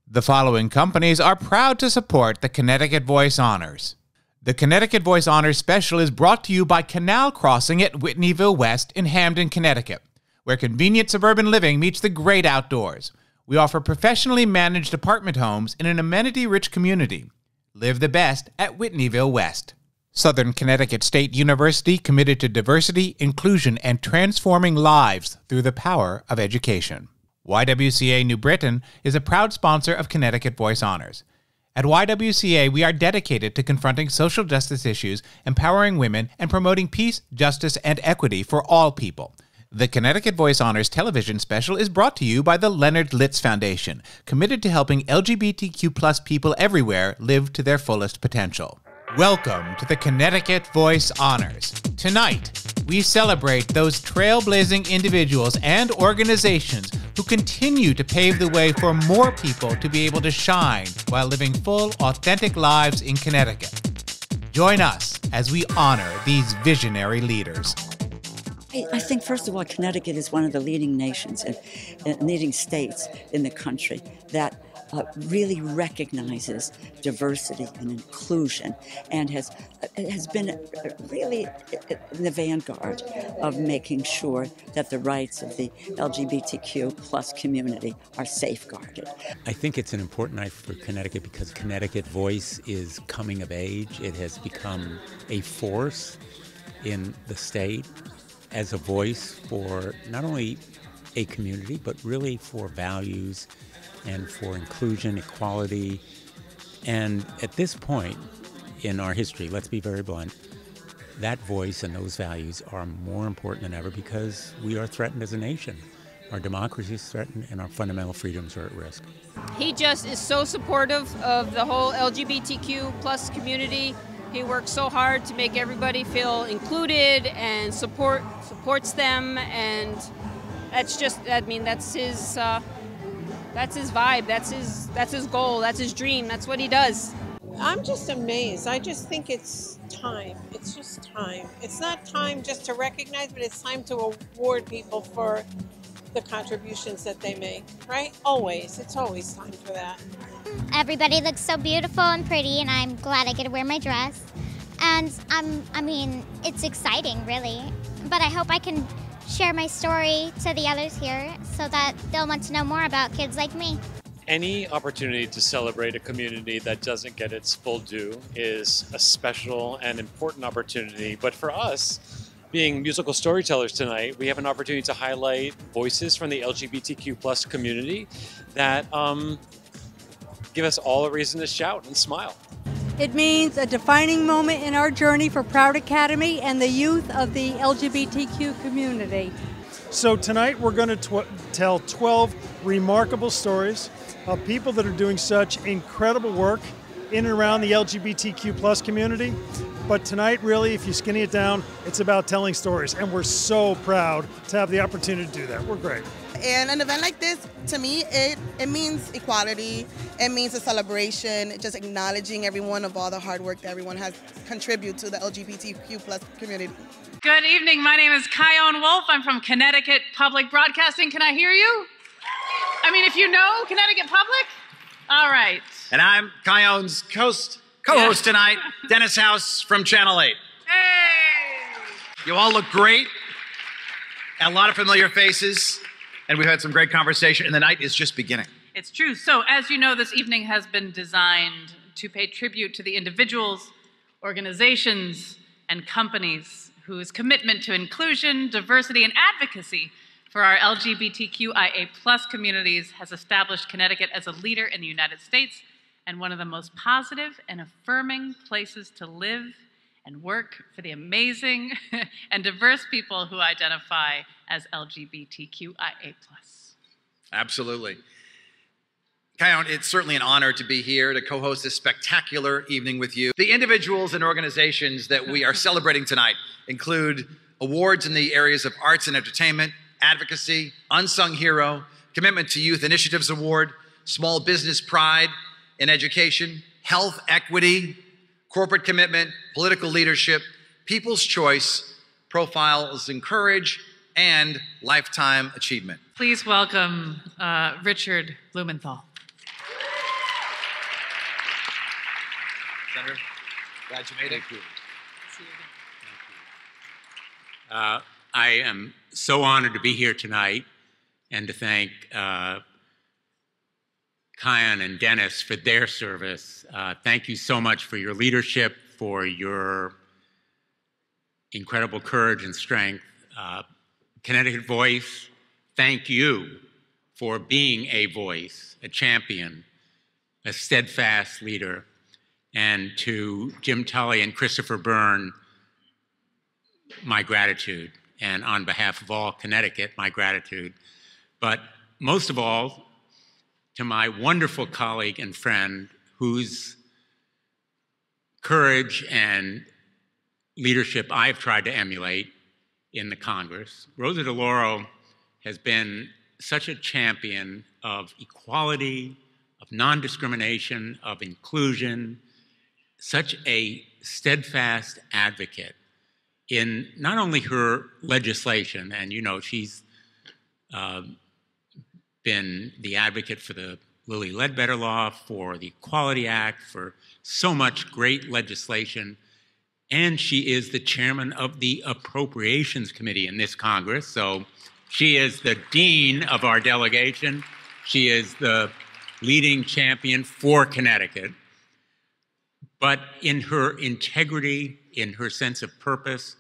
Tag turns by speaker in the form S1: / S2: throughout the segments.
S1: The following companies are proud to support the Connecticut Voice Honors. The Connecticut Voice Honors Special is brought to you by Canal Crossing at Whitneyville West in Hamden, Connecticut, where convenient suburban living meets the great outdoors. We offer professionally managed apartment homes in an amenity-rich community. Live the best at Whitneyville West. Southern Connecticut State University, committed to diversity, inclusion, and transforming lives through the power of education. YWCA New Britain is a proud sponsor of Connecticut Voice Honors. At YWCA, we are dedicated to confronting social justice issues, empowering women, and promoting peace, justice, and equity for all people. The Connecticut Voice Honors television special is brought to you by the Leonard Litz Foundation, committed to helping LGBTQ+ people everywhere live to their fullest potential. Welcome to the Connecticut Voice Honors. Tonight, we celebrate those trailblazing individuals and organizations who continue to pave the way for more people to be able to shine while living full, authentic lives in Connecticut. Join us as we honor these visionary leaders.
S2: I think, first of all, Connecticut is one of the leading nations and leading states in the country that really recognizes diversity and inclusion and has been really in the vanguard of making sure that the rights of the LGBTQ+ community are safeguarded.
S3: I think it's an important night for Connecticut because Connecticut Voice is coming of age. It has become a force in the state as a voice for not only a community, but really for values and for inclusion, equality. And at this point in our history, let's be very blunt, that voice and those values are more important than ever because we are threatened as a nation. Our democracy is threatened and our fundamental freedoms are at risk.
S4: He just is so supportive of the whole LGBTQ+ community. He works so hard to make everybody feel included and supports them, and that's just, I mean, that's his vibe, that's his goal, that's his dream, that's what he does.
S5: I'm just amazed. I just think it's time. It's just time. It's not time just to recognize, but it's time to award people for the contributions that they make, right? Always. It's always time for that.
S6: Everybody looks so beautiful and pretty, and I'm glad I get to wear my dress. And I mean, it's exciting, really. But I hope I can share my story to the others here so that they'll want to know more about kids like me.
S7: Any opportunity to celebrate a community that doesn't get its full due is a special and important opportunity. But for us, being musical storytellers tonight, we have an opportunity to highlight voices from the LGBTQ+ community that give us all a reason to shout and smile.
S8: It means a defining moment in our journey for Proud Academy and the youth of the LGBTQ community.
S9: So tonight we're going to tell 12 remarkable stories of people that are doing such incredible work in and around the LGBTQ+ community. But tonight, really, if you skinny it down, it's about telling stories. And we're so proud to have the opportunity to do that. We're great.
S10: And an event like this, to me, it means equality. It means a celebration, just acknowledging everyone of all the hard work that everyone has contributed to the LGBTQ+ community.
S11: Good evening. My name is Kyone Wolf. I'm from Connecticut Public Broadcasting. Can I hear you? I mean, if you know Connecticut Public? All right.
S12: And I'm Kyone's co-host tonight, Dennis House from Channel 8.
S11: Hey!
S12: You all look great. A lot of familiar faces. And we've had some great conversation, and the night is just beginning.
S11: It's true. So, as you know, this evening has been designed to pay tribute to the individuals, organizations, and companies whose commitment to inclusion, diversity, and advocacy for our LGBTQIA+ communities has established Connecticut as a leader in the United States and one of the most positive and affirming places to live and work for the amazing and diverse people who identify as LGBTQIA+.
S12: Absolutely. Kyone, it's certainly an honor to be here to co-host this spectacular evening with you. The individuals and organizations that we are celebrating tonight include awards in the areas of arts and entertainment, advocacy, unsung hero, commitment to youth initiatives award, small business pride in education, health equity, corporate commitment, political leadership, people's choice, profiles in courage, and lifetime achievement.
S11: Please welcome Richard Blumenthal.
S12: Senator. Glad you made it.
S3: Thank you. I am so honored to be here tonight and to thank Kian and Dennis for their service. Thank you so much for your leadership, for your incredible courage and strength. Connecticut Voice, thank you for being a voice, a champion, a steadfast leader. And to Jim Tully and Christopher Byrne, my gratitude. And on behalf of all Connecticut, my gratitude. But most of all, to my wonderful colleague and friend whose courage and leadership I've tried to emulate in the Congress. Rosa DeLauro has been such a champion of equality, of non-discrimination, of inclusion, such a steadfast advocate in not only her legislation, and you know, she's been the advocate for the Lilly Ledbetter Law, for the Equality Act, for so much great legislation, and she is the chairman of the Appropriations Committee in this Congress, so she is the dean of our delegation. She is the leading champion for Connecticut. But in her integrity, in her sense of purpose,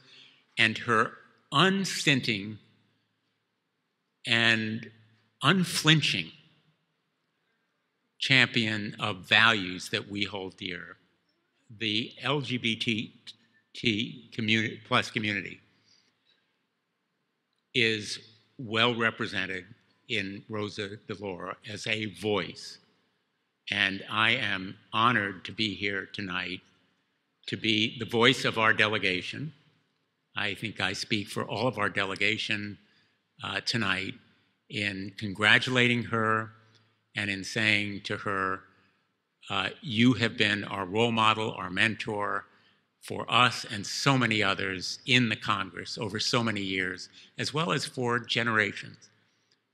S3: and her unstinting and unflinching champion of values that we hold dear, the LGBT community is well represented in Rosa DeLauro as a voice. And I am honored to be here tonight to be the voice of our delegation. I think I speak for all of our delegation tonight in congratulating her and in saying to her, you have been our role model, our mentor for us and so many others in the Congress over so many years, as well as for generations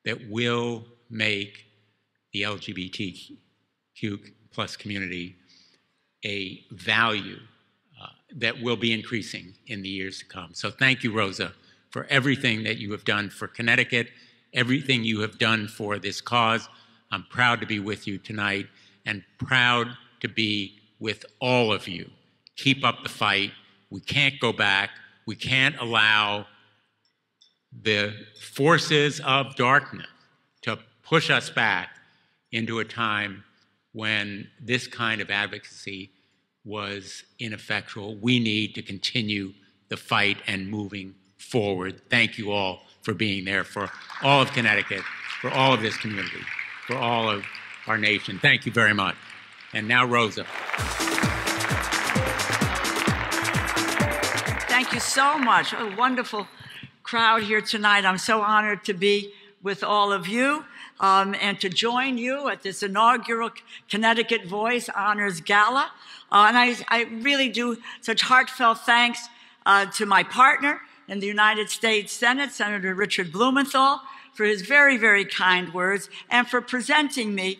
S3: that will make the LGBTQ plus community a value that will be increasing in the years to come. So thank you, Rosa, for everything that you have done for Connecticut, everything you have done for this cause. I'm proud to be with you tonight and proud to be with all of you. Keep up the fight. We can't go back. We can't allow the forces of darkness to push us back into a time when this kind of advocacy was ineffectual. We need to continue the fight and moving forward. Thank you all for being there, for all of Connecticut, for all of this community, for all of our nation. Thank you very much. And now, Rosa.
S13: Thank you so much. A wonderful crowd here tonight. I'm so honored to be with all of you and to join you at this inaugural Connecticut Voice Honors Gala. And I really do such heartfelt thanks to my partner in the United States Senate, Senator Richard Blumenthal, for his very, very kind words and for presenting me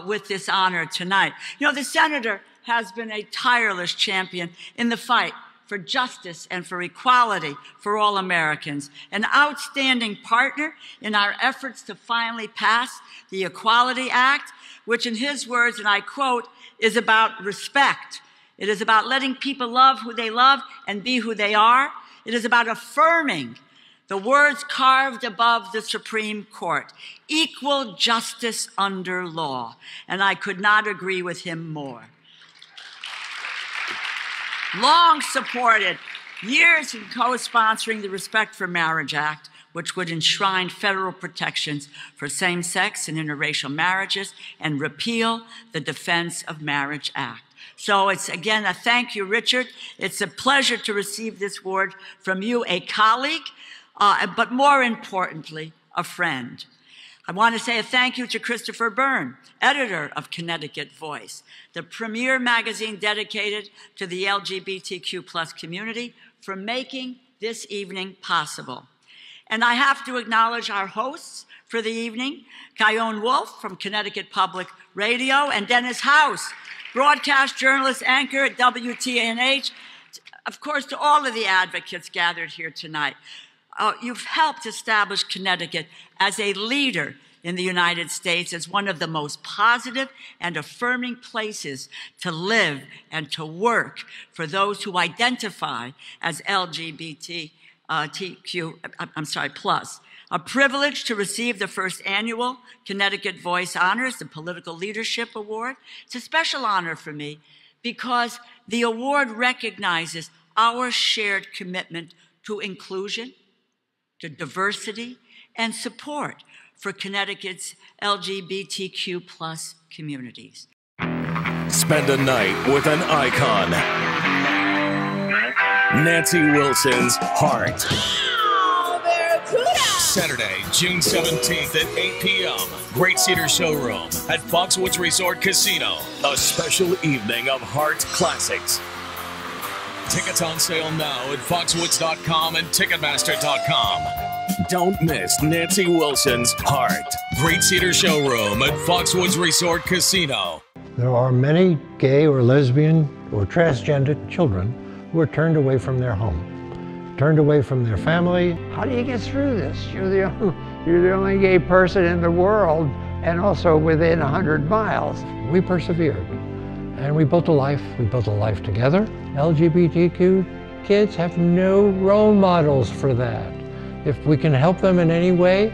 S13: with this honor tonight. You know, the senator has been a tireless champion in the fight for justice and for equality for all Americans, an outstanding partner in our efforts to finally pass the Equality Act, which in his words, and I quote, is about respect. It is about letting people love who they love and be who they are. It is about affirming the words carved above the Supreme Court, equal justice under law. And I could not agree with him more. Long supported, years in co-sponsoring the Respect for Marriage Act, which would enshrine federal protections for same-sex and interracial marriages and repeal the Defense of Marriage Act. So it's, again, a thank you, Richard. It's a pleasure to receive this award from you, a colleague, but more importantly, a friend. I want to say a thank you to Christopher Byrne, editor of Connecticut Voice, the premier magazine dedicated to the LGBTQ plus community, for making this evening possible. And I have to acknowledge our hosts for the evening, Kyone Wolf from Connecticut Public Radio and Dennis House broadcast journalist, anchor at WTNH, of course, to all of the advocates gathered here tonight. You've helped establish Connecticut as a leader in the United States as one of the most positive and affirming places to live and to work for those who identify as plus. A privilege to receive the first annual Connecticut Voice Honors, the Political Leadership Award. It's a special honor for me because the award recognizes our shared commitment to inclusion, to diversity, and support for Connecticut's LGBTQ plus communities.
S14: Spend a night with an icon. Nancy Wilson's Heart. Saturday, June 17th at 8 p.m. Great Cedar Showroom at Foxwoods Resort Casino. A special evening of Heart classics. Tickets on sale now at foxwoods.com and ticketmaster.com. Don't miss Nancy Wilson's Heart. Great Cedar Showroom at Foxwoods Resort Casino.
S15: There are many gay or lesbian or transgender children who are turned away from their home, turned away from their family. How do you get through this? You're the only gay person in the world and also within 100 miles. We persevered and we built a life. We built a life together. LGBTQ kids have no role models for that. If we can help them in any way,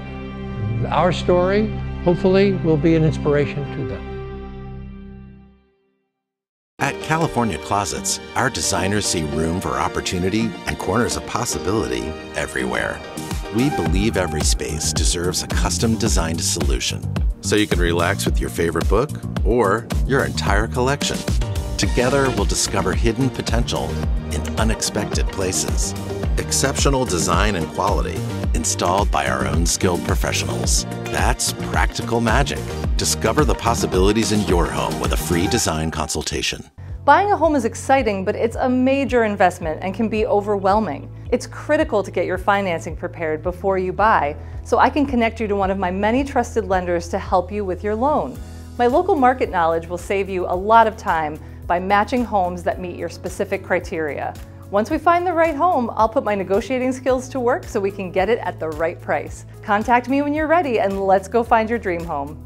S15: our story hopefully will be an inspiration to them.
S16: At California Closets, our designers see room for opportunity and corners of possibility everywhere. We believe every space deserves a custom-designed solution, so you can relax with your favorite book or your entire collection. Together, we'll discover hidden potential in unexpected places. Exceptional design and quality, installed by our own skilled professionals. That's practical magic. Discover the possibilities in your home with a free design consultation.
S17: Buying a home is exciting, but it's a major investment and can be overwhelming. It's critical to get your financing prepared before you buy, so I can connect you to one of my many trusted lenders to help you with your loan. My local market knowledge will save you a lot of time by matching homes that meet your specific criteria. Once we find the right home, I'll put my negotiating skills to work so we can get it at the right price. Contact me when you're ready and let's go find your dream home.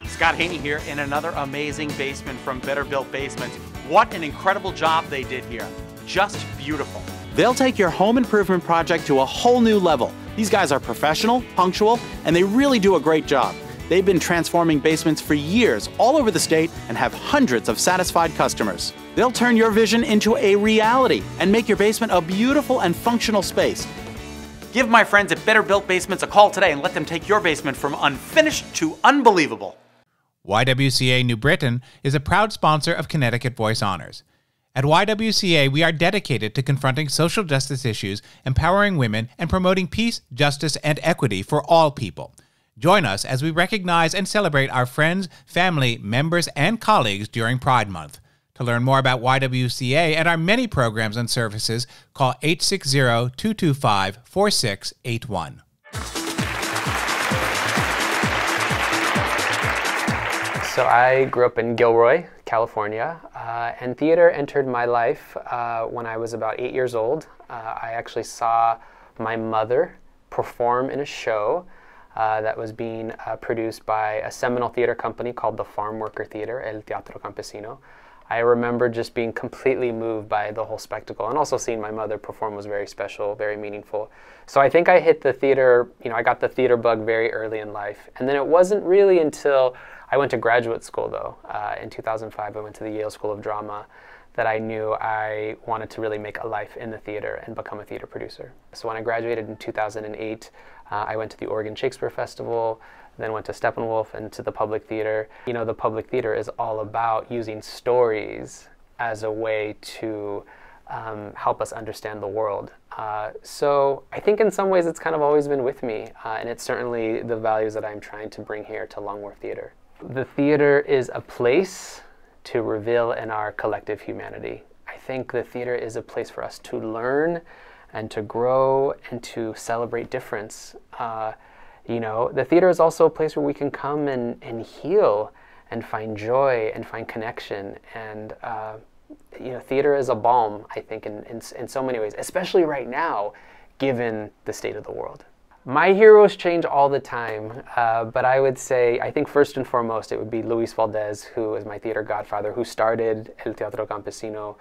S18: Scott Haney here in another amazing basement from Better Built Basements. What an incredible job they did here. Just beautiful. They'll take your home improvement project to a whole new level. These guys are professional, punctual, and they really do a great job. They've been transforming basements for years all over the state and have hundreds of satisfied customers. They'll turn your vision into a reality and make your basement a beautiful and functional space. Give my friends at Better Built Basements a call today and let them take your basement from unfinished to unbelievable.
S1: YWCA New Britain is a proud sponsor of Connecticut Voice Honors. At YWCA, we are dedicated to confronting social justice issues, empowering women, and promoting peace, justice, and equity for all people. Join us as we recognize and celebrate our friends, family, members, and colleagues during Pride Month. To learn more about YWCA and our many programs and services, call 860-225-4681.
S19: So I grew up in Gilroy, California, and theater entered my life when I was about 8 years old. I actually saw my mother perform in a show that was being produced by a seminal theater company called the Farm Worker Theater, El Teatro Campesino. I remember just being completely moved by the whole spectacle, and also seeing my mother perform was very special, very meaningful. So I think I hit the theater, I got the theater bug very early in life. And then it wasn't really until I went to graduate school, though. In 2005, I went to the Yale School of Drama, that I knew I wanted to really make a life in the theater and become a theater producer. So when I graduated in 2008, I went to the Oregon Shakespeare Festival, then went to Steppenwolf and to the Public Theater. The Public Theater is all about using stories as a way to help us understand the world. So I think in some ways it's kind of always been with me, and it's certainly the values that I'm trying to bring here to Longworth Theater. The theater is a place to reveal in our collective humanity. I think the theater is a place for us to learn and to grow and to celebrate difference. You know, the theater is also a place where we can come and heal and find joy and find connection. And, you know, theater is a balm, I think, in so many ways, especially right now, given the state of the world. My heroes change all the time, but I would say, I think first and foremost, it would be Luis Valdez, who is my theater godfather, who started El Teatro Campesino.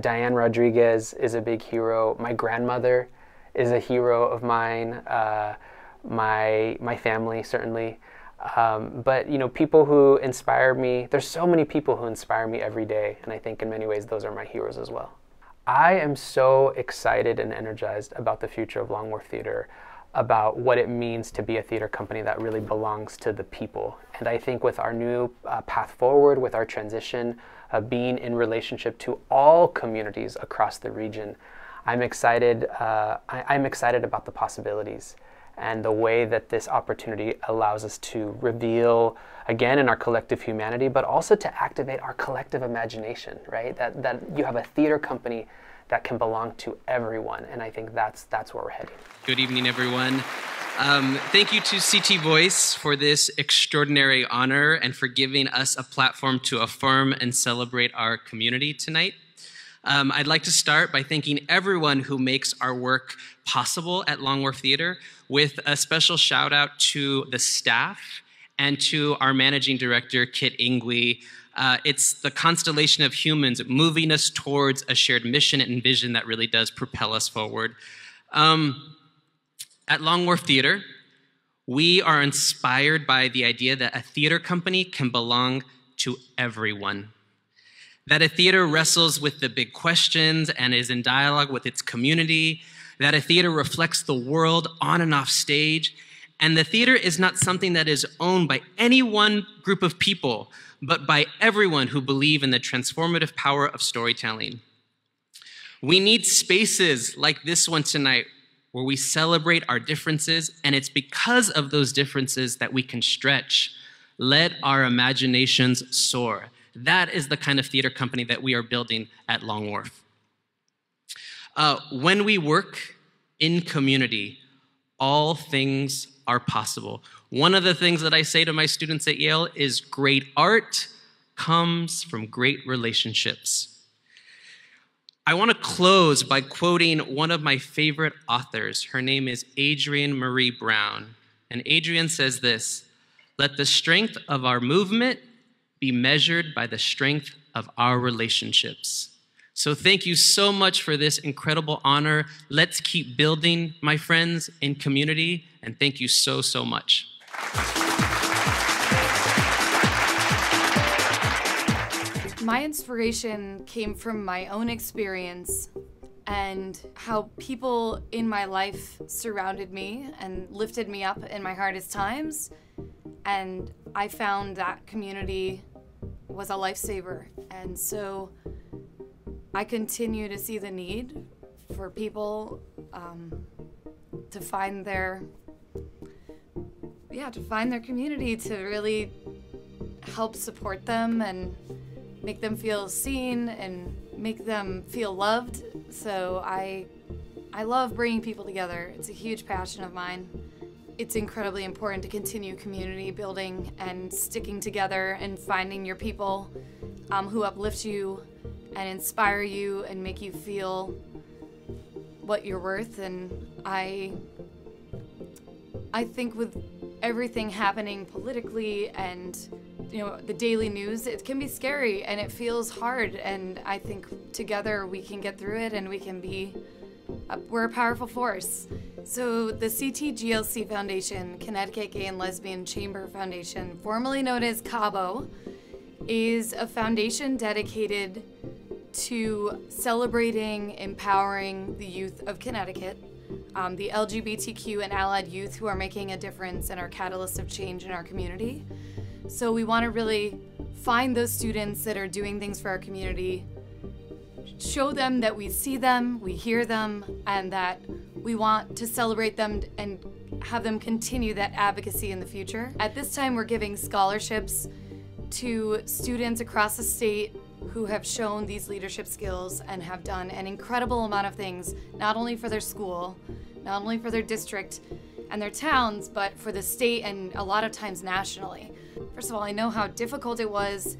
S19: Diane Rodriguez is a big hero. My grandmother is a hero of mine. My family, certainly. But, you know, people who inspire me, there's so many people who inspire me every day, and I think in many ways those are my heroes as well. I am so excited and energized about the future of Long Wharf Theater, about what it means to be a theater company that really belongs to the people. And I think with our new path forward, with our transition, being in relationship to all communities across the region, I'm excited. I'm excited about the possibilities and the way that this opportunity allows us to reveal, again, in our collective humanity, but also to activate our collective imagination, right? That you have a theater company that can belong to everyone, and I think that's where we're heading.
S20: Good evening, everyone. Thank you to CT Voice for this extraordinary honor and for giving us a platform to affirm and celebrate our community tonight. I'd like to start by thanking everyone who makes our work possible at Long Wharf Theater, with a special shout out to the staff and to our managing director, Kit Ingwe. It's the constellation of humans moving us towards a shared mission and vision that really does propel us forward. At Long Wharf Theater, we are inspired by the idea that a theater company can belong to everyone. That a theater wrestles with the big questions and is in dialogue with its community. That a theater reflects the world on and off stage. And the theater is not something that is owned by any one group of people, but by everyone who believe in the transformative power of storytelling. We need spaces like this one tonight where we celebrate our differences, and it's because of those differences that we can stretch. Let our imaginations soar. That is the kind of theater company that we are building at Long Wharf. When we work in community, all things are possible. One of the things that I say to my students at Yale is great art comes from great relationships. I want to close by quoting one of my favorite authors. Her name is Adrienne Marie Brown. And Adrienne says this: "Let the strength of our movement be measured by the strength of our relationships." So thank you so much for this incredible honor. Let's keep building, my friends, in community. And thank you so, so much.
S17: My inspiration came from my own experience and how people in my life surrounded me and lifted me up in my hardest times. And I found that community was a lifesaver. And so I continue to see the need for people to find their community, to really help support them and make them feel seen and make them feel loved. So I love bringing people together. It's a huge passion of mine. It's incredibly important to continue community building and sticking together and finding your people who uplift you and inspire you and make you feel what you're worth. And I think with everything happening politically and the daily news, it can be scary and it feels hard, and I think together we can get through it and we can we're a powerful force. So the CTGLC Foundation, Connecticut Gay and Lesbian Chamber Foundation, formerly known as CABO, is a foundation dedicated to celebrating, empowering the youth of Connecticut, the LGBTQ and allied youth who are making a difference and are catalysts of change in our community. So we want to really find those students that are doing things for our community, show them that we see them, we hear them, and that we want to celebrate them and have them continue that advocacy in the future. At this time, we're giving scholarships to students across the state who have shown these leadership skills and have done an incredible amount of things, not only for their school, not only for their district,
S21: and their towns, but for the state and a lot of times nationally. First of all, I know how difficult it was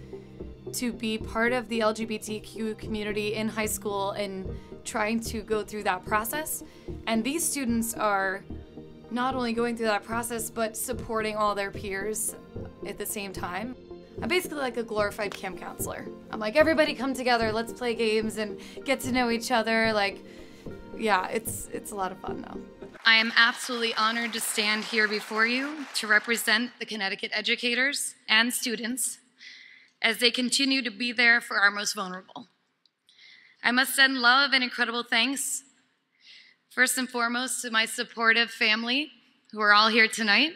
S21: to be part of the LGBTQ community in high school and trying to go through that process. And these students are not only going through that process, but supporting all their peers at the same time. I'm basically like a glorified camp counselor. I'm like, everybody come together, let's play games and get to know each other. Like, yeah, it's a lot of fun though.
S22: I am absolutely honored to stand here before you to represent the Connecticut educators and students as they continue to be there for our most vulnerable. I must send love and incredible thanks, first and foremost, to my supportive family, who are all here tonight.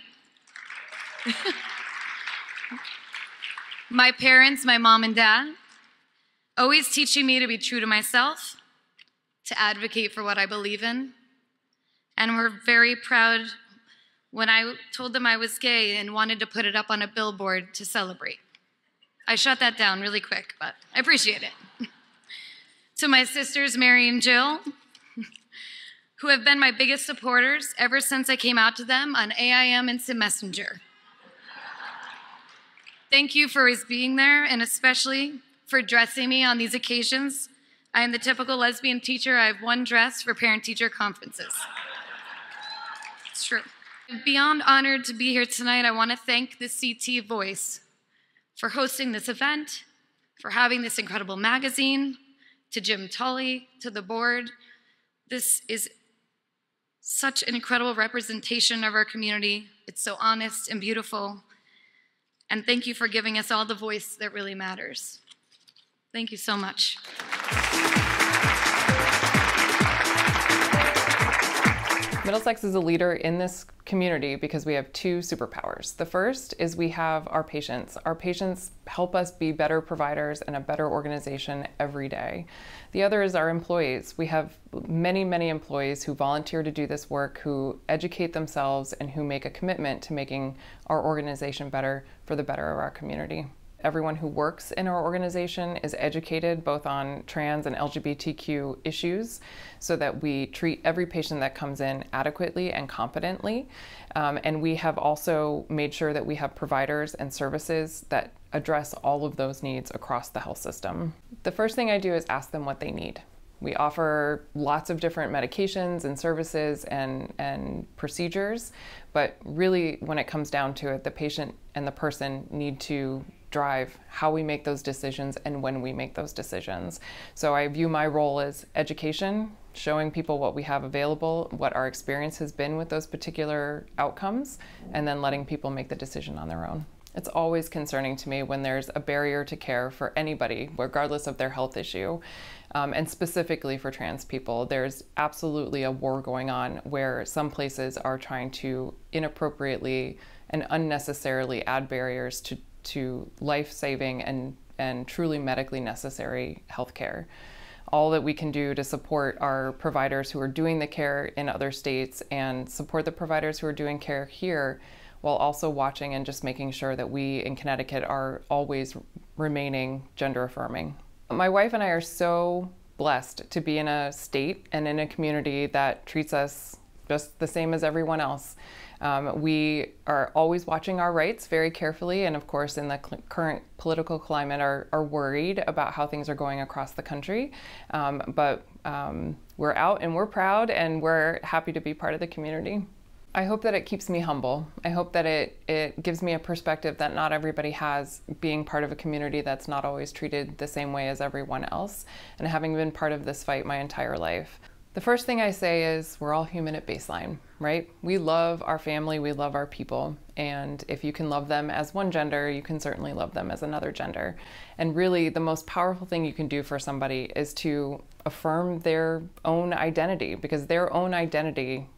S22: My parents, my mom and dad, always teaching me to be true to myself, to advocate for what I believe in, and were very proud when I told them I was gay and wanted to put it up on a billboard to celebrate. I shut that down really quick, but I appreciate it. To my sisters, Mary and Jill, who have been my biggest supporters ever since I came out to them on AIM Instant Messenger. Thank you for always being there, and especially for dressing me on these occasions. I am the typical lesbian teacher. I have one dress for parent-teacher conferences. It's true. Beyond honored to be here tonight, I want to thank the CT Voice for hosting this event, for having this incredible magazine, to Jim Tully, to the board. This is such an incredible representation of our community. It's so honest and beautiful. And thank you for giving us all the voice that really matters. Thank you so much.
S23: Middlesex is a leader in this community because we have two superpowers. The first is we have our patients. Our patients help us be better providers and a better organization every day. The other is our employees. We have many, many employees who volunteer to do this work, who educate themselves, and who make a commitment to making our organization better for the better of our community. Everyone who works in our organization is educated both on trans and LGBTQ issues so that we treat every patient that comes in adequately and competently. And we have also made sure that we have providers and services that address all of those needs across the health system. The first thing I do is ask them what they need. We offer lots of different medications and services and procedures, but really when it comes down to it, the patient and the person need to drive how we make those decisions and when we make those decisions. So I view my role as education, showing people what we have available, what our experience has been with those particular outcomes, and then letting people make the decision on their own. It's always concerning to me when there's a barrier to care for anybody, regardless of their health issue, and specifically for trans people. There's absolutely a war going on where some places are trying to inappropriately and unnecessarily add barriers to life-saving and truly medically necessary health care. All that we can do to support our providers who are doing the care in other states and support the providers who are doing care here, while also watching and just making sure that we in Connecticut are always remaining gender affirming. My wife and I are so blessed to be in a state and in a community that treats us just the same as everyone else. We are always watching our rights very carefully, and of course in the current political climate are worried about how things are going across the country. But we're out and we're proud and we're happy to be part of the community. I hope that it keeps me humble. I hope that it gives me a perspective that not everybody has, being part of a community that's not always treated the same way as everyone else, and having been part of this fight my entire life. The first thing I say is we're all human at baseline, right? We love our family, we love our people, and if you can love them as one gender, you can certainly love them as another gender. And really the most powerful thing you can do for somebody is to affirm their own identity, because their own identity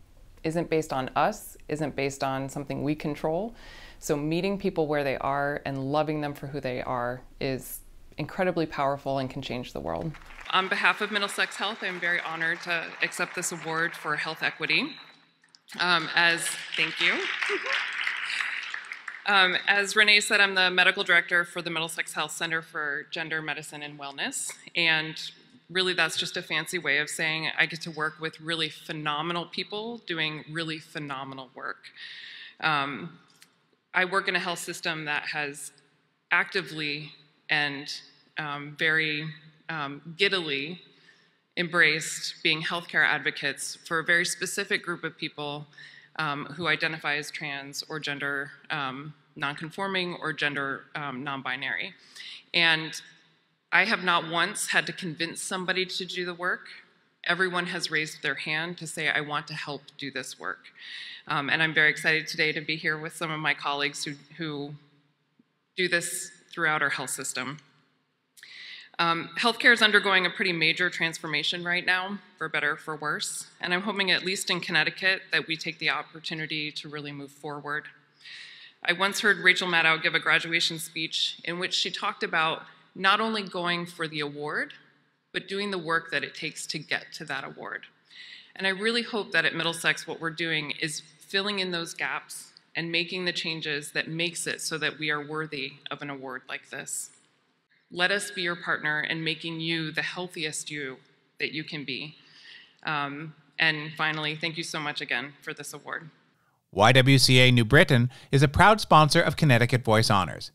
S23: isn't based on us, isn't based on something we control. So meeting people where they are and loving them for who they are is incredibly powerful and can change the world.
S24: On behalf of Middlesex Health, I'm very honored to accept this award for health equity. Thank you. As Renee said, I'm the medical director for the Middlesex Health Center for Gender Medicine and Wellness. And really that's just a fancy way of saying I get to work with really phenomenal people doing really phenomenal work. I work in a health system that has actively and very giddily embraced being healthcare advocates for a very specific group of people who identify as trans or gender nonconforming or gender non-binary. And I have not once had to convince somebody to do the work. Everyone has raised their hand to say, I want to help do this work. And I'm very excited today to be here with some of my colleagues who do this throughout our health system. Healthcare is undergoing a pretty major transformation right now, for better or for worse, and I'm hoping, at least in Connecticut, that we take the opportunity to really move forward. I once heard Rachel Maddow give a graduation speech in which she talked about not only going for the award, but doing the work that it takes to get to that award. And I really hope that at Middlesex what we're doing is filling in those gaps and making the changes that makes it so that we are worthy of an award like this. Let us be your partner in making you the healthiest you that you can be. And finally, thank you so much again for this award.
S1: YWCA New Britain is a proud sponsor of Connecticut Voice Honors.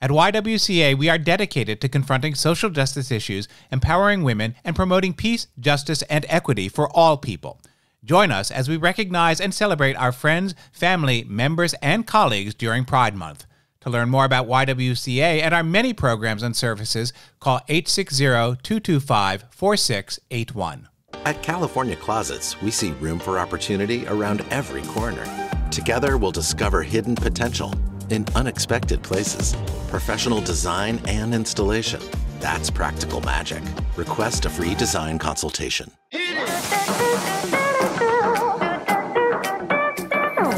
S1: At YWCA, we are dedicated to confronting social justice issues, empowering women, and promoting peace, justice, and equity for all people. Join us as we recognize and celebrate our friends, family, members, and colleagues during Pride Month. To learn more about YWCA and our many programs and services, call 860-225-4681.
S16: At California Closets, we see room for opportunity around every corner. Together, we'll discover hidden potential in unexpected places. Professional design and installation. That's practical magic. Request a free design consultation.
S2: Gotta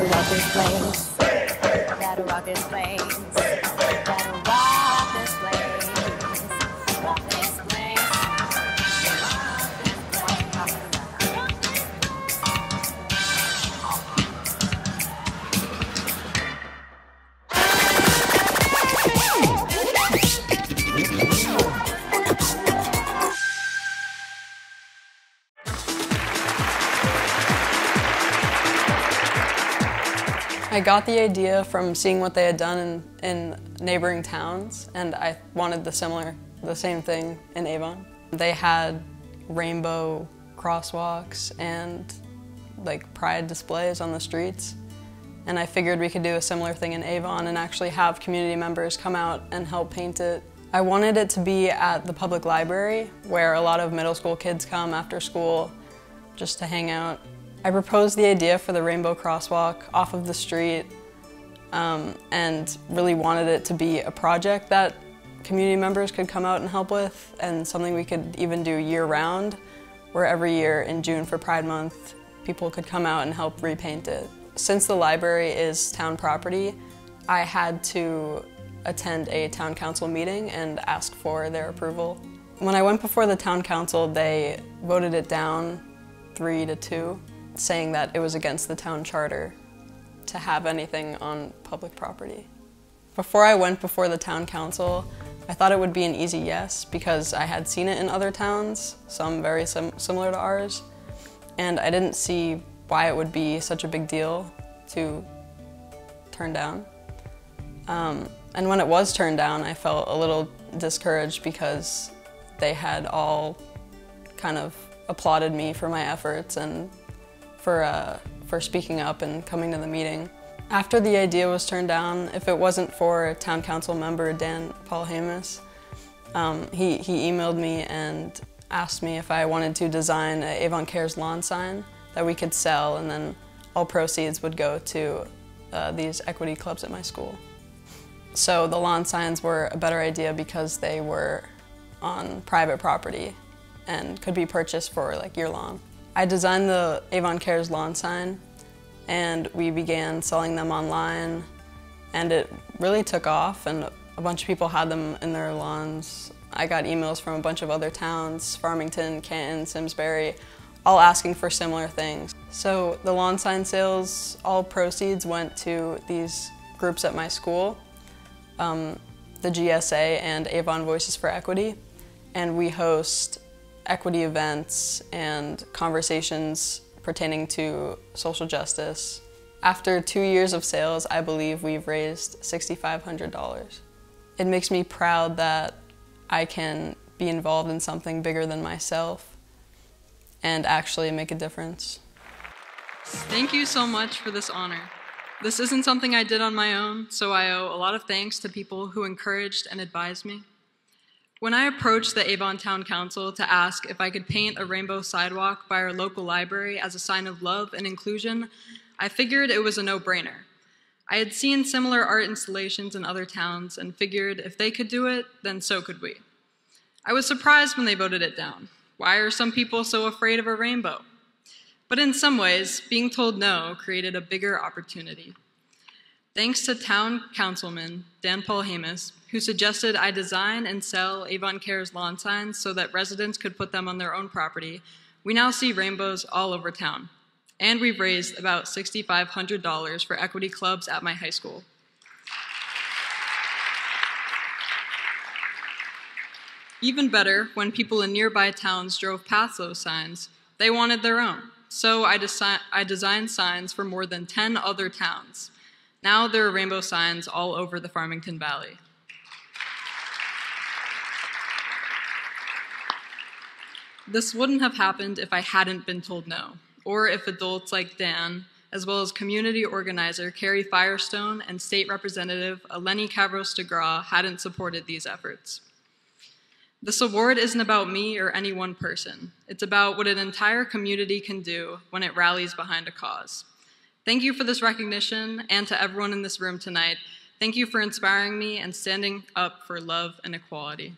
S2: rock this place. Gotta rock this place. Rock this place.
S4: I got the idea from seeing what they had done in neighboring towns, and I wanted the same thing in Avon. They had rainbow crosswalks and like pride displays on the streets, and I figured we could do a similar thing in Avon and actually have community members come out and help paint it. I wanted it to be at the public library, where a lot of middle school kids come after school just to hang out. I proposed the idea for the rainbow crosswalk off of the street and really wanted it to be a project that community members could come out and help with, and something we could even do year-round, where every year in June for Pride Month, people could come out and help repaint it. Since the library is town property, I had to attend a town council meeting and ask for their approval. When I went before the town council, they voted it down 3-2. Saying that it was against the town charter to have anything on public property. Before I went before the town council, I thought it would be an easy yes because I had seen it in other towns, some very similar to ours, and I didn't see why it would be such a big deal to turn down. And when it was turned down, I felt a little discouraged because they had all kind of applauded me for my efforts and for speaking up and coming to the meeting. After the idea was turned down, if it wasn't for town council member Dan Paul-Hamus, he emailed me and asked me if I wanted to design an Avon Cares lawn sign that we could sell, and then all proceeds would go to these equity clubs at my school. So the lawn signs were a better idea because they were on private property and could be purchased for like year-long. I designed the Avon Cares lawn sign, and we began selling them online, and it really took off, and a bunch of people had them in their lawns. I got emails from a bunch of other towns, Farmington, Canton, Simsbury, all asking for similar things. So the lawn sign sales, all proceeds went to these groups at my school, the GSA and Avon Voices for Equity, and we host equity events and conversations pertaining to social justice. After 2 years of sales, I believe we've raised $6,500. It makes me proud that I can be involved in something bigger than myself and actually make a difference.
S5: Thank you so much for this honor. This isn't something I did on my own, so I owe a lot of thanks to people who encouraged and advised me. When I approached the Avon Town Council to ask if I could paint a rainbow sidewalk by our local library as a sign of love and inclusion, I figured it was a no-brainer. I had seen similar art installations in other towns and figured if they could do it, then so could we. I was surprised when they voted it down. Why are some people so afraid of a rainbow? But in some ways, being told no created a bigger opportunity. Thanks to town councilman Dan Paul Hamus, who suggested I design and sell Avon Cares lawn signs so that residents could put them on their own property, we now see rainbows all over town. And we've raised about $6,500 for equity clubs at my high school. Even better, when people in nearby towns drove past those signs, they wanted their own. So I designed signs for more than 10 other towns. Now there are rainbow signs all over the Farmington Valley. This wouldn't have happened if I hadn't been told no, or if adults like Dan, as well as community organizer Carrie Firestone and state representative Eleni Kavros-DeGraw hadn't supported these efforts. This award isn't about me or any one person. It's about what an entire community can do when it rallies behind a cause. Thank you for this recognition, and to everyone in this room tonight, thank you for inspiring me and standing up for love and equality.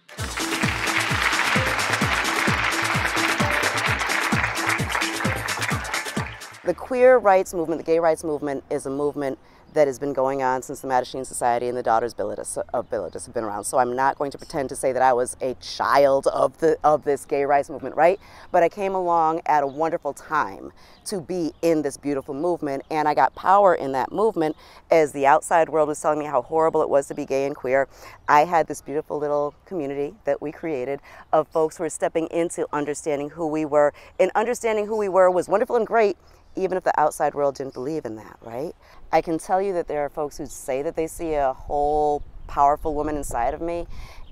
S6: The queer rights movement, the gay rights movement, is a movement that has been going on since the Mattachine Society and the Daughters of Villages have been around. So I'm not going to pretend to say that I was a child of this gay rights movement, right? But I came along at a wonderful time to be in this beautiful movement, and I got power in that movement as the outside world was telling me how horrible it was to be gay and queer. I had this beautiful little community that we created of folks who were stepping into understanding who we were, and understanding who we were was wonderful and great, even if the outside world didn't believe in that, right? I can tell you that there are folks who say that they see a whole powerful woman inside of me,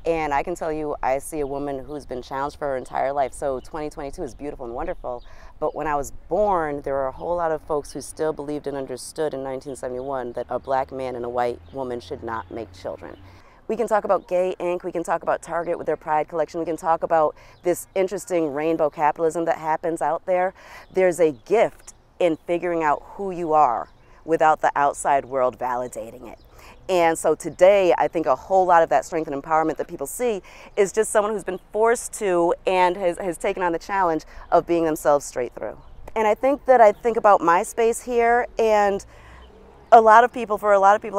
S6: and I can tell you I see a woman who's been challenged for her entire life. So 2022 is beautiful and wonderful, but when I was born, there were a whole lot of folks who still believed and understood in 1971 that a black man and a white woman should not make children. We can talk about Gay Inc., we can talk about Target with their Pride collection, we can talk about this interesting rainbow capitalism that happens out there. There's a gift in figuring out who you are without the outside world validating it. And so today, I think a whole lot of that strength and empowerment that people see is just someone who's been forced to and has taken on the challenge of being themselves straight through. And I think about my space here, and for a lot of people,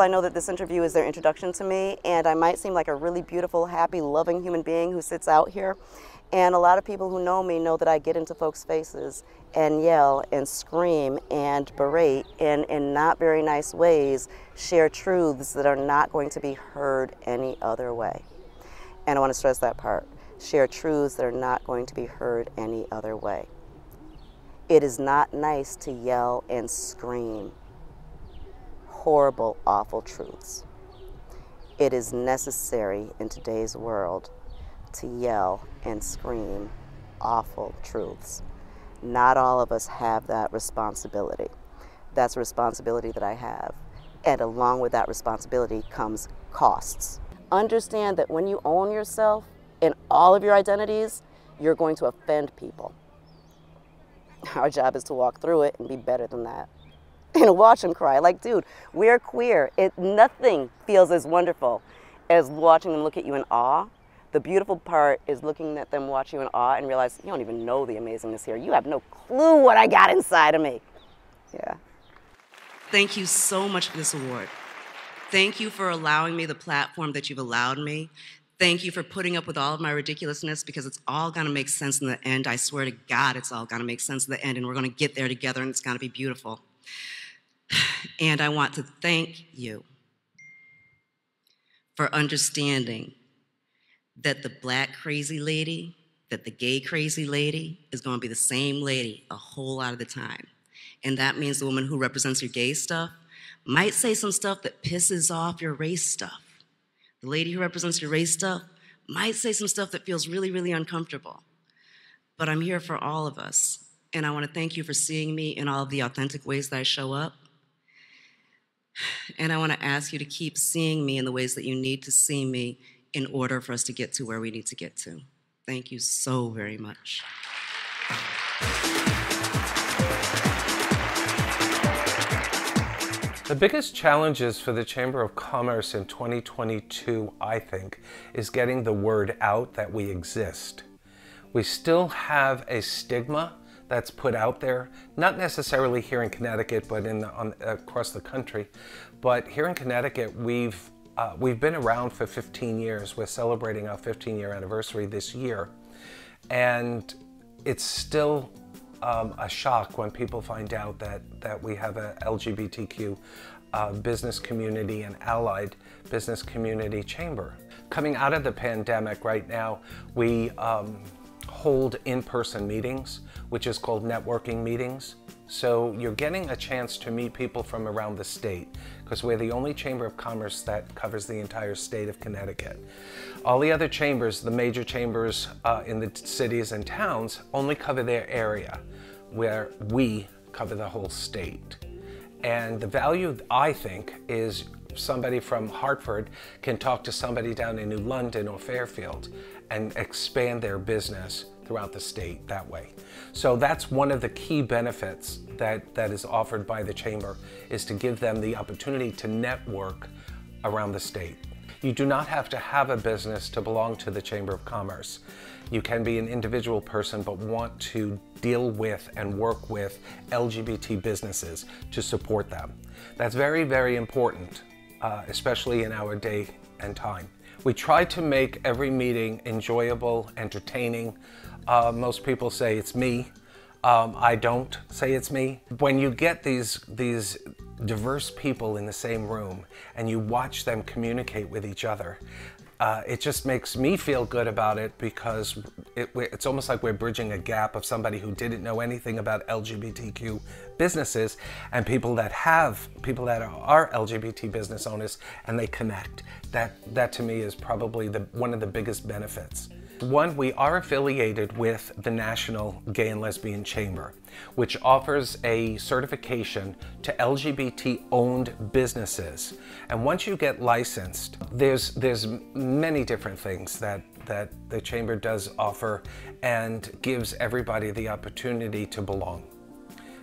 S6: I know that this interview is their introduction to me, and I might seem like a really beautiful, happy, loving human being who sits out here. And a lot of people who know me know that I get into folks' faces and yell and scream and berate and in not very nice ways share truths that are not going to be heard any other way. And I want to stress that part. Share truths that are not going to be heard any other way. It is not nice to yell and scream horrible, awful truths. It is necessary in today's world to yell and scream awful truths. Not all of us have that responsibility. That's a responsibility that I have. And along with that responsibility comes costs. Understand that when you own yourself in all of your identities, you're going to offend people. Our job is to walk through it and be better than that. And watch them cry. Like, dude, we're queer. Nothing feels as wonderful as watching them look at you in awe. The beautiful part is looking at them, watch you in awe, and realize you don't even know the amazingness here. You have no clue what I got inside of me. Yeah.
S7: Thank you so much for this award. Thank you for allowing me the platform that you've allowed me. Thank you for putting up with all of my ridiculousness, because it's all gonna make sense in the end. I swear to God, it's all gonna make sense in the end, and we're gonna get there together, and it's gonna be beautiful. And I want to thank you for understanding that the black crazy lady that the gay crazy lady is going to be the same lady a whole lot of the time. And that means the woman who represents your gay stuff might say some stuff that pisses off your race stuff. The lady who represents your race stuff might say some stuff that feels really, really uncomfortable. But I'm here for all of us. And I want to thank you for seeing me in all of the authentic ways that I show up. And I want to ask you to keep seeing me in the ways that you need to see me in order for us to get to where we need to get to. Thank you so very much.
S8: The biggest challenges for the Chamber of Commerce in 2022, I think, is getting the word out that we exist. We still have a stigma that's put out there, not necessarily here in Connecticut, but across the country. But here in Connecticut, we've been around for 15 years. We're celebrating our 15-year anniversary this year. And it's still a shock when people find out that we have a LGBTQ business community and allied business community chamber. Coming out of the pandemic right now, we hold in-person meetings, which is called networking meetings. So you're getting a chance to meet people from around the state, because we're the only Chamber of Commerce that covers the entire state of Connecticut. All the other chambers, the major chambers in the cities and towns, only cover their area, where we cover the whole state. And the value, I think, is somebody from Hartford can talk to somebody down in New London or Fairfield and expand their business throughout the state that way. So that's one of the key benefits that is offered by the Chamber, is to give them the opportunity to network around the state. You do not have to have a business to belong to the Chamber of Commerce. You can be an individual person but want to deal with and work with LGBT businesses to support them. That's very, very important, especially in our day and time. We try to make every meeting enjoyable, entertaining. Most people say it's me. I don't say it's me. When you get these diverse people in the same room and you watch them communicate with each other, it just makes me feel good about it, because it's almost like we're bridging a gap of somebody who didn't know anything about LGBTQ businesses and people that are LGBT business owners, and they connect. That to me is probably one of the biggest benefits. One, we are affiliated with the National Gay and Lesbian Chamber, which offers a certification to LGBT-owned businesses. And once you get licensed, there's many different things that the Chamber does offer and gives everybody the opportunity to belong.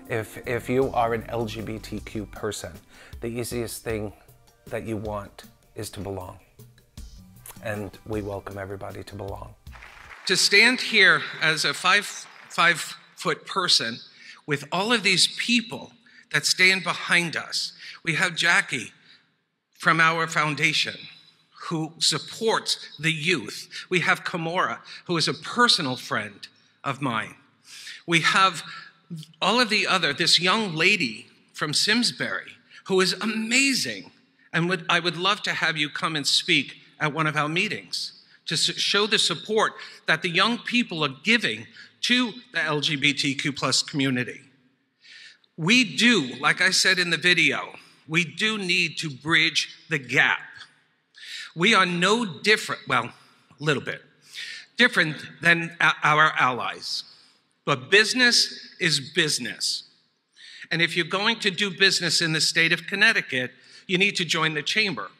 S8: If you are an LGBTQ person, the easiest thing that you want is to belong. And we welcome everybody to belong.
S9: To stand here as a five-foot person with all of these people that stand behind us. We have Jackie from our foundation, who supports the youth. We have Kamora, who is a personal friend of mine. We have all of this young lady from Simsbury, who is amazing. And I would love to have you come and speak at one of our meetings, to show the support that the young people are giving to the LGBTQ+ community. We do, like I said in the video, we do need to bridge the gap. We are no different, well, a little bit, different than our allies. But business is business. And if you're going to do business in the state of Connecticut, you need to join the chamber.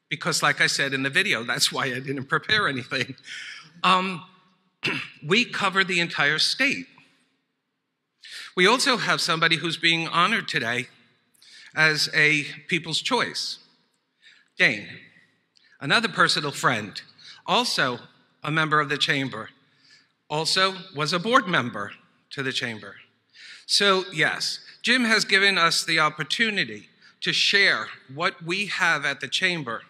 S9: Because like I said in the video, that's why I didn't prepare anything. We cover the entire state. We also have somebody who's being honored today as a People's Choice. Dane, another personal friend, also a member of the chamber, also was a board member to the chamber. So yes, Jim has given us the opportunity to share what we have at the chamber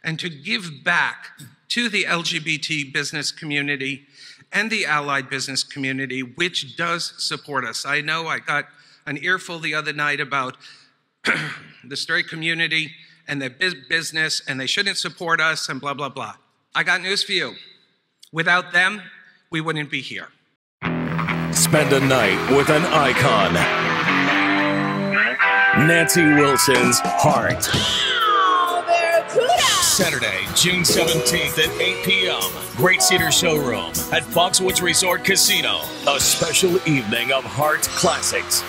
S9: and to give back to the LGBT business community and the allied business community, which does support us. I know I got an earful the other night about the straight community and their business, and they shouldn't support us and blah, blah, blah. I got news for you. Without them, we wouldn't be here.
S14: Spend a night with an icon. Nancy Wilson's Heart. Saturday, June 17th at 8 p.m. Great Cedar Showroom at Foxwoods Resort Casino. A special evening of Heart classics.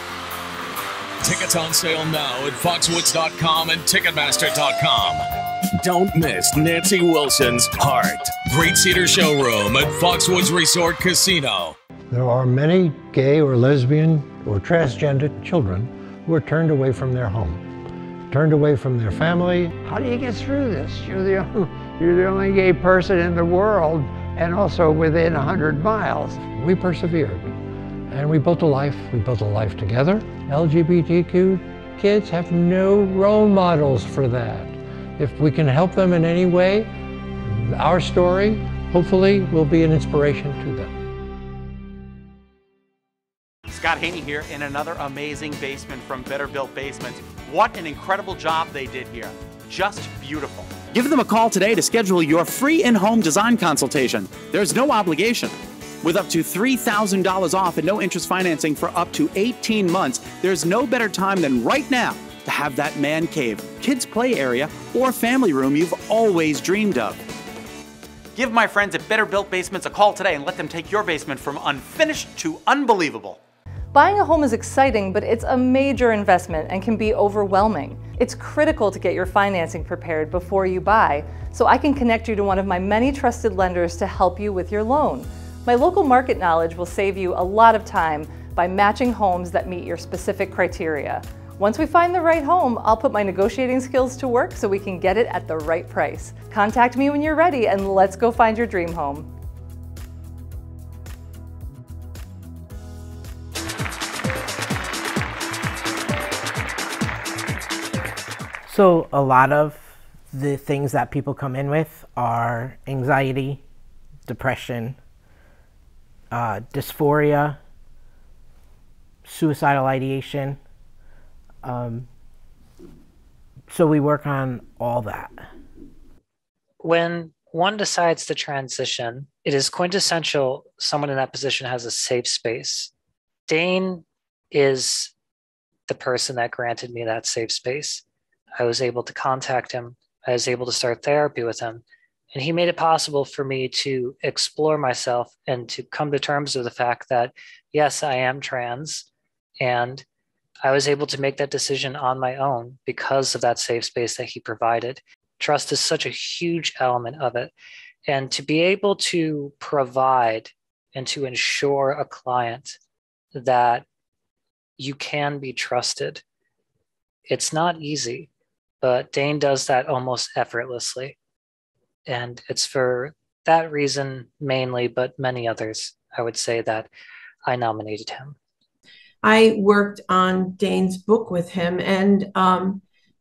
S14: Tickets on sale now at foxwoods.com and ticketmaster.com. Don't miss Nancy Wilson's Heart. Great Cedar Showroom at Foxwoods Resort Casino.
S15: There are many gay or lesbian or transgender children who are turned away from their home, turned away from their family. How do you get through this? You're the only gay person in the world and also within 100 miles. We persevered and we built a life. We built a life together. LGBTQ kids have no role models for that. If we can help them in any way, our story hopefully will be an inspiration to them.
S18: Scott Haney here in another amazing basement from Better Built Basements. What an incredible job they did here. Just beautiful.
S3: Give them a call today to schedule your free in-home design consultation. There's no obligation. With up to $3,000 off and no interest financing for up to 18 months, there's no better time than right now to have that man cave, kids play area, or family room you've always dreamed of.
S18: Give my friends at Better Built Basements a call today and let them take your basement from unfinished to unbelievable.
S17: Buying a home is exciting, but it's a major investment and can be overwhelming. It's critical to get your financing prepared before you buy, so I can connect you to one of my many trusted lenders to help you with your loan. My local market knowledge will save you a lot of time by matching homes that meet your specific criteria. Once we find the right home, I'll put my negotiating skills to work so we can get it at the right price. Contact me when you're ready and let's go find your dream home.
S10: So a lot of the things that people come in with are anxiety, depression, dysphoria, suicidal ideation. So we work on all that.
S11: When one decides to transition, it is quintessential someone in that position has a safe space. Dane is the person that granted me that safe space. I was able to contact him. I was able to start therapy with him. And he made it possible for me to explore myself and to come to terms with the fact that, yes, I am trans. And I was able to make that decision on my own because of that safe space that he provided. Trust is such a huge element of it. And to be able to provide and to ensure a client that you can be trusted, it's not easy. But Dane does that almost effortlessly. And it's for that reason mainly, but many others, I would say that I nominated him.
S12: I worked on Dane's book with him. And,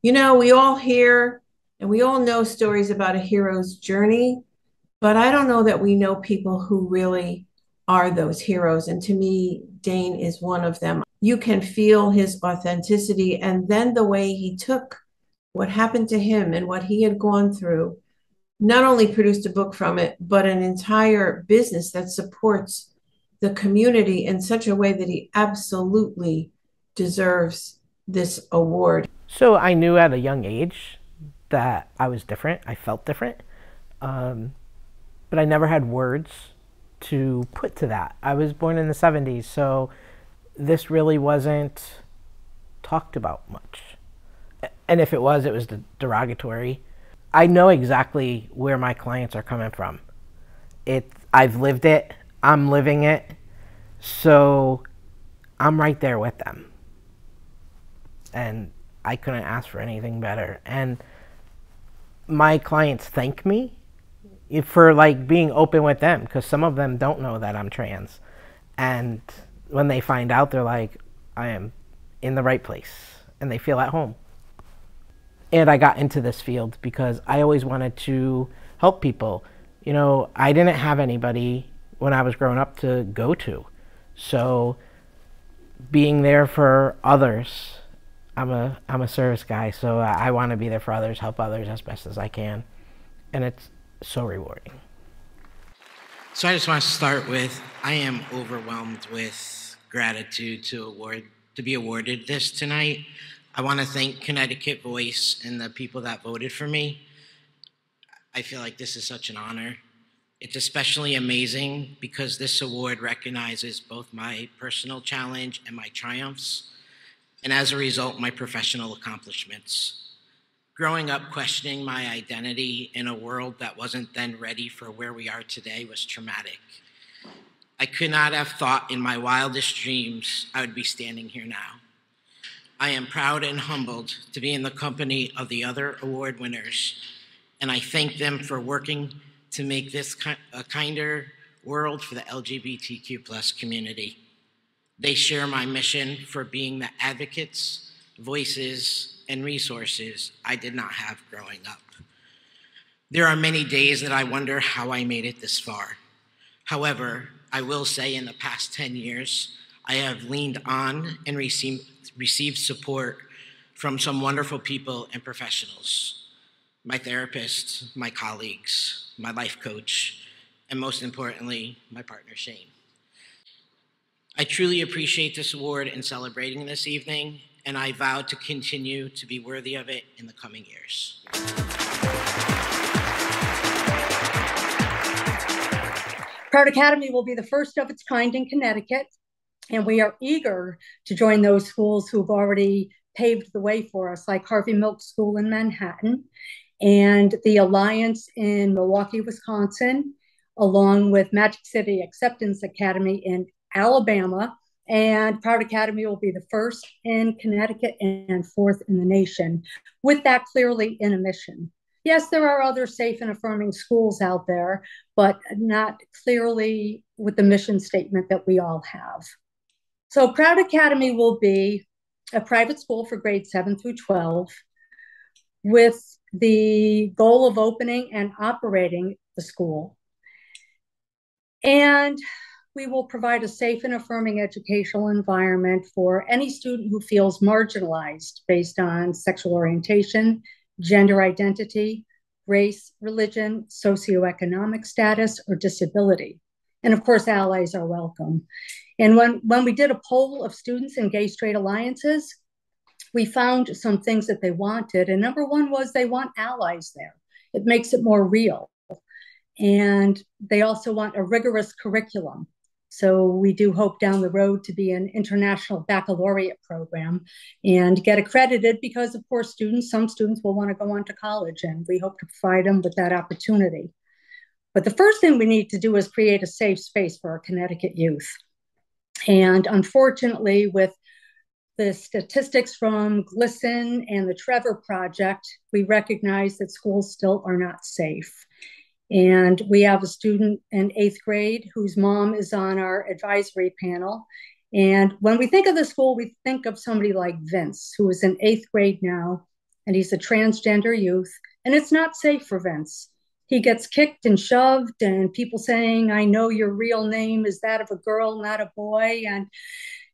S12: you know, we all hear and we all know stories about a hero's journey, but I don't know that we know people who really are those heroes. And to me, Dane is one of them. You can feel his authenticity and then the way he took what happened to him and what he had gone through, not only produced a book from it, but an entire business that supports the community in such a way that he absolutely deserves this award.
S10: So I knew at a young age that I was different. I felt different, but I never had words to put to that. I was born in the 70s, so this really wasn't talked about much. And if it was derogatory. I know exactly where my clients are coming from. I've lived it, I'm living it, so I'm right there with them. And I couldn't ask for anything better. And my clients thank me for like being open with them, because some of them don't know that I'm trans. And when they find out, they're like, I am in the right place, and they feel at home. And I got into this field because I always wanted to help people. You know, I didn't have anybody when I was growing up to go to. So being there for others, I'm a service guy, so I want to be there for others, help others as best as I can. And it's so rewarding.
S13: So I just want to start with, I am overwhelmed with gratitude to be awarded this tonight. I want to thank Connecticut Voice and the people that voted for me. I feel like this is such an honor. It's especially amazing because this award recognizes both my personal challenge and my triumphs, and as a result, my professional accomplishments. Growing up questioning my identity in a world that wasn't then ready for where we are today was traumatic. I could not have thought in my wildest dreams I would be standing here now. I am proud and humbled to be in the company of the other award winners, and I thank them for working to make this a kinder world for the LGBTQ+ community. They share my mission for being the advocates, voices, and resources I did not have growing up. There are many days that I wonder how I made it this far. However, I will say in the past 10 years, I have leaned on and received support from some wonderful people and professionals. My therapist, my colleagues, my life coach, and most importantly, my partner, Shane. I truly appreciate this award and celebrating this evening, and I vow to continue to be worthy of it in the coming years.
S19: Proud Academy will be the first of its kind in Connecticut, and we are eager to join those schools who have already paved the way for us, like Harvey Milk School in Manhattan, and the Alliance in Milwaukee, Wisconsin, along with Magic City Acceptance Academy in Alabama. And Proud Academy will be the first in Connecticut and fourth in the nation, with that clearly in a mission. Yes, there are other safe and affirming schools out there, but not clearly with the mission statement that we all have. So Proud Academy will be a private school for grades 7 through 12, with the goal of opening and operating the school. And we will provide a safe and affirming educational environment for any student who feels marginalized based on sexual orientation, gender identity, race, religion, socioeconomic status, or disability. And of course, allies are welcome. And when we did a poll of students in gay straight alliances, we found some things that they wanted. And number one was they want allies there. It makes it more real. And they also want a rigorous curriculum. So we do hope down the road to be an international baccalaureate program and get accredited because, of course, some students will want to go on to college, and we hope to provide them with that opportunity. But the first thing we need to do is create a safe space for our Connecticut youth. And unfortunately, with the statistics from GLSEN and the Trevor Project, we recognize that schools still are not safe. And we have a student in 8th grade whose mom is on our advisory panel. And when we think of the school, we think of somebody like Vince, who is in 8th grade now, and he's a transgender youth. And it's not safe for Vince. He gets kicked and shoved, and people saying, I know your real name is that of a girl, not a boy. And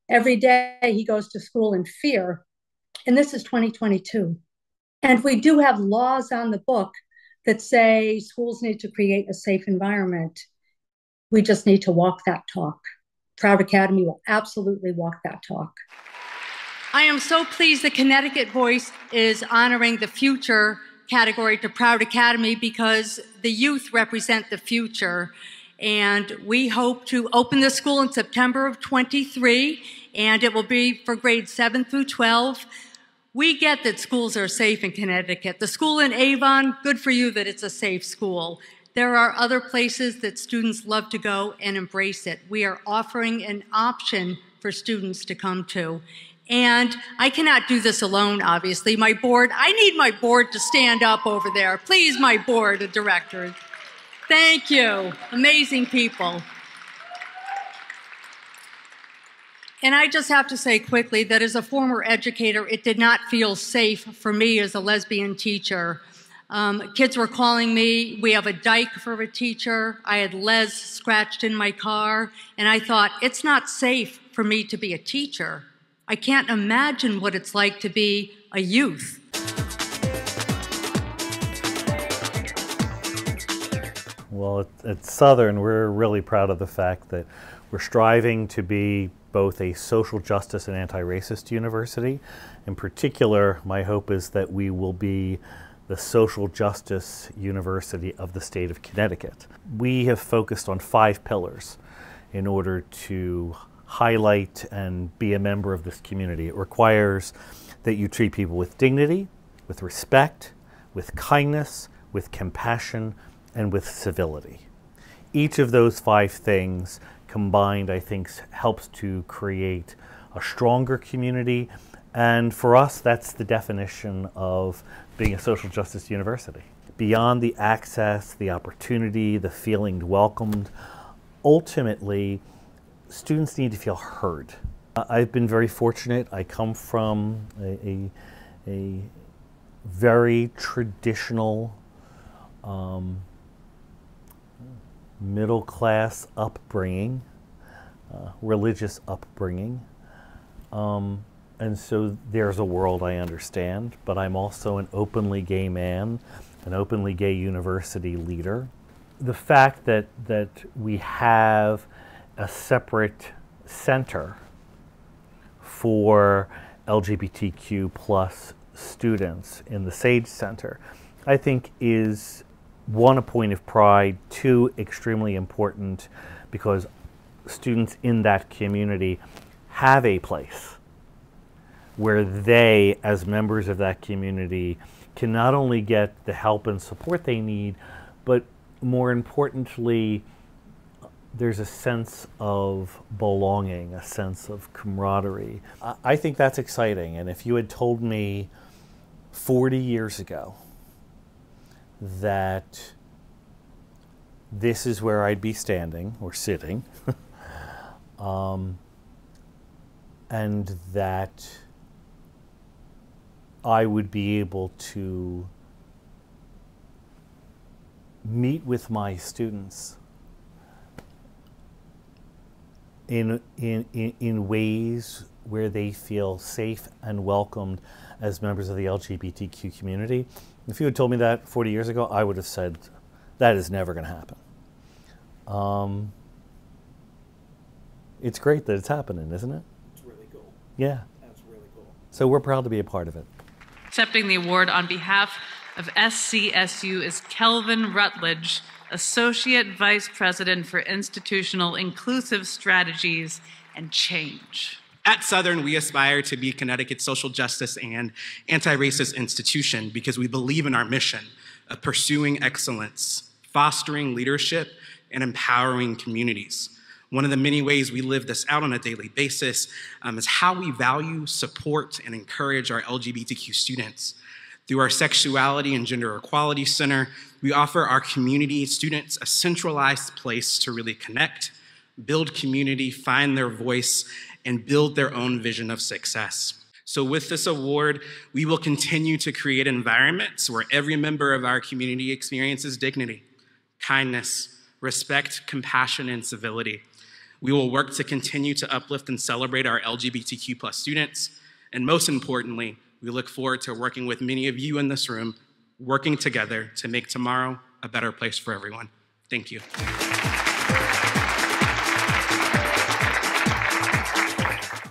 S19: every day he goes to school in fear. And this is 2022. And we do have laws on the book that say schools need to create a safe environment. We just need to walk that talk. Proud Academy will absolutely walk that talk. I am so pleased that Connecticut Voice is honoring the future category to Proud Academy because the youth represent the future. And we hope to open the school in September of 23, and it will be for grades 7 through 12. We get that schools are safe in Connecticut. The school in Avon, good for you that it's a safe school. There are other places that students love to go and embrace it. We are offering an option for students to come to. And I cannot do this alone, obviously. My board, I need my board to stand up over there. Please, my board of directors. Thank you. Amazing people. And I just have to say quickly that as a former educator, it did not feel safe for me as a lesbian teacher. Kids were calling me, we have a dyke for a teacher. I had Les scratched in my car, and I thought, it's not safe for me to be a teacher. I can't imagine what it's like to be a youth.
S20: Well, at Southern, we're really proud of the fact that we're striving to be both a social justice and anti-racist university. In particular, my hope is that we will be the social justice university of the state of Connecticut. We have focused on 5 pillars in order to highlight and be a member of this community. It requires that you treat people with dignity, with respect, with kindness, with compassion, and with civility. Each of those 5 things combined, I think, helps to create a stronger community. And for us, that's the definition of being a social justice university. Beyond the access, the opportunity, the feeling welcomed, ultimately, students need to feel heard. I've been very fortunate. I come from a very traditional middle-class upbringing, religious upbringing. And so there's a world I understand, but I'm also an openly gay man, an openly gay university leader. The fact that we have a separate center for LGBTQ plus students in the Sage Center, I think is, 1, a point of pride, 2, extremely important because students in that community have a place where they, as members of that community, can not only get the help and support they need, but more importantly, there's a sense of belonging, a sense of camaraderie. I think that's exciting, and if you had told me 40 years ago that this is where I'd be standing or sitting, and that I would be able to meet with my students in ways where they feel safe and welcomed as members of the LGBTQ community. If you had told me that 40 years ago, I would have said, that is never going to happen. It's great that it's happening, isn't it?
S21: It's really cool.
S20: Yeah.
S21: That's really cool.
S20: So we're proud to be a part of it.
S22: Accepting the award on behalf of SCSU is Kelvin Rutledge, Associate Vice President for Institutional Inclusive Strategies and Change.
S23: At Southern, we aspire to be Connecticut's social justice and anti-racist institution because we believe in our mission of pursuing excellence, fostering leadership, and empowering communities. One of the many ways we live this out on a daily basis is how we value, support, and encourage our LGBTQ students. Through our Sexuality and Gender Equality Center, we offer our community students a centralized place to really connect, build community, find their voice, and build their own vision of success. So with this award, we will continue to create environments where every member of our community experiences dignity, kindness, respect, compassion, and civility. We will work to continue to uplift and celebrate our LGBTQ plus students. And most importantly, we look forward to working with many of you in this room, working together to make tomorrow a better place for everyone. Thank you.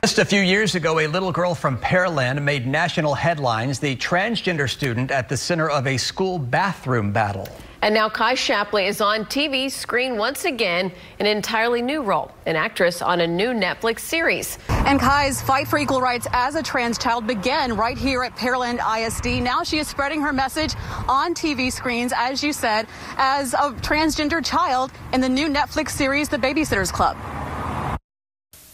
S25: Just a few years ago, a little girl from Pearland made national headlines, the transgender student at the center of a school bathroom battle.
S26: And now Kai Shapley is on TV screen once again, an entirely new role, an actress on a new Netflix series.
S27: And Kai's fight for equal rights as a trans child began right here at Pearland ISD. Now she is spreading her message on TV screens, as you said, as a transgender child in the new Netflix series, The Babysitter's Club.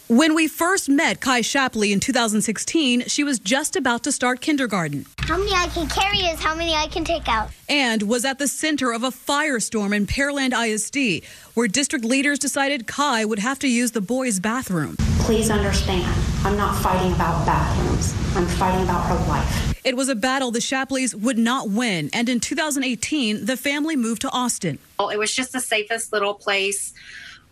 S28: When we first met Kai Shapley in 2016, she was just about to start kindergarten.
S29: How many I can carry is how many I can take out.
S28: And was at the center of a firestorm in Pearland ISD, where district leaders decided Kai would have to use the boys' bathroom.
S30: Please understand, I'm not fighting about bathrooms. I'm fighting about her life.
S28: It was a battle the Shapleys would not win, and in 2018, the family moved to Austin.
S31: It was just the safest little place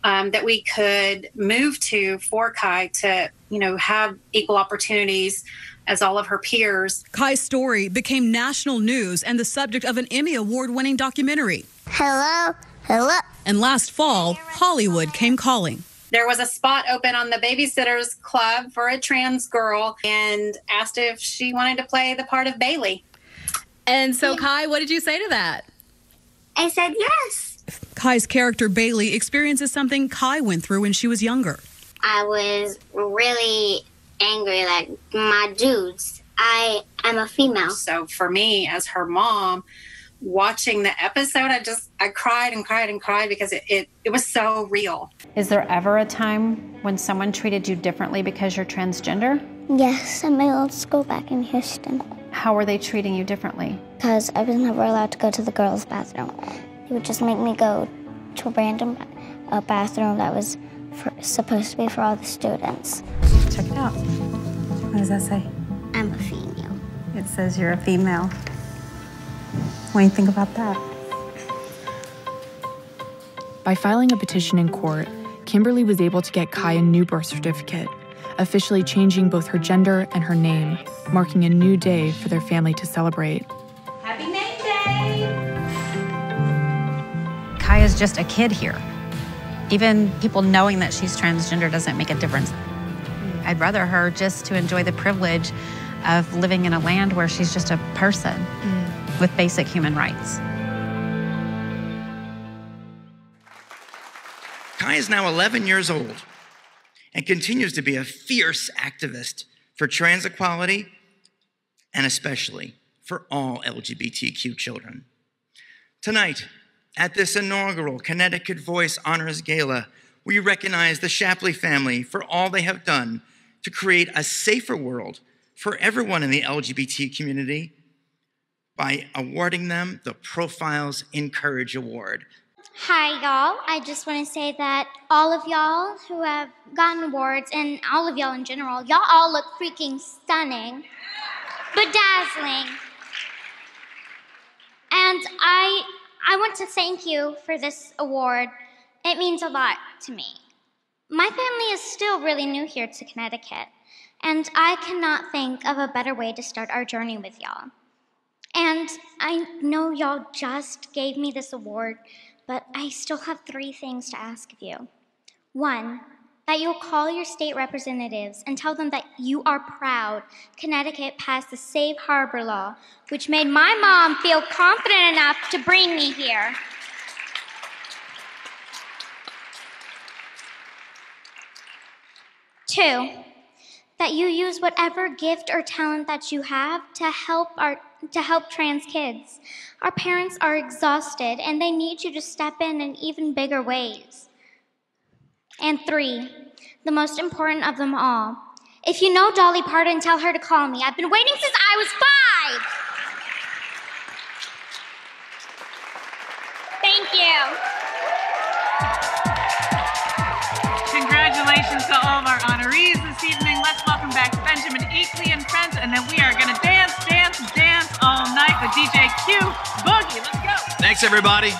S31: that we could move to for Kai to, have equal opportunities as all of her peers.
S28: Kai's story became national news and the subject of an Emmy Award-winning documentary.
S29: Hello, Hello.
S28: And last fall, Hollywood came calling.
S31: There was a spot open on the Babysitters Club for a trans girl and asked if she wanted to play the part of Bailey.
S1: And so, Kai, what did you say to that?
S29: I said yes.
S28: Kai's character, Bailey, experiences something Kai went through when she was younger.
S29: I was really angry, like my dudes. I am a female.
S31: So for me, as her mom, watching the episode, I cried and cried and cried because it was so real.
S2: Is there ever a time when someone treated you differently because you're transgender?
S29: Yes, at my old school back in Houston.
S2: How were they treating you differently?
S29: Because I was never allowed to go to the girls' bathroom. They would just make me go to a random bathroom that was supposed to be for all the students.
S2: Check it out. What does that say?
S29: I'm a female.
S2: It says you're a female. What do you think about that?
S4: By filing a petition in court, Kimberly was able to get Kai a new birth certificate, officially changing both her gender and her name, marking a new day for their family to celebrate.
S2: Happy Name Day! Kai is just a kid here. Even people knowing that she's transgender doesn't make a difference. I'd rather her just to enjoy the privilege of living in a land where she's just a person with basic human rights.
S5: Kai is now 11 years old and continues to be a fierce activist for trans equality and especially for all LGBTQ children. Tonight, at this inaugural Connecticut Voice Honors Gala, we recognize the Shapley family for all they have done to create a safer world for everyone in the LGBT community by awarding them the Profiles in Courage Award.
S29: Hi, y'all. I just want to say that all of y'all who have gotten awards, and all of y'all in general, y'all all look freaking stunning, bedazzling. And I want to thank you for this award. It means a lot to me. My family is still really new here to Connecticut, and I cannot think of a better way to start our journey with y'all. And I know y'all just gave me this award, but I still have 3 things to ask of you. 1, that you'll call your state representatives and tell them that you are proud Connecticut passed the Safe Harbor law, which made my mom feel confident enough to bring me here. 2, that you use whatever gift or talent that you have to help trans kids. Our parents are exhausted and they need you to step in even bigger ways. And 3, the most important of them all, if you know Dolly Parton, tell her to call me. I've been waiting since I was 5. Thank you.
S22: Congratulations to all of our honorees this evening. Let's welcome back Benjamin Eakley and friends, and then we are going to dance all night with DJ Q Boogie. Let's go.
S6: Thanks, everybody.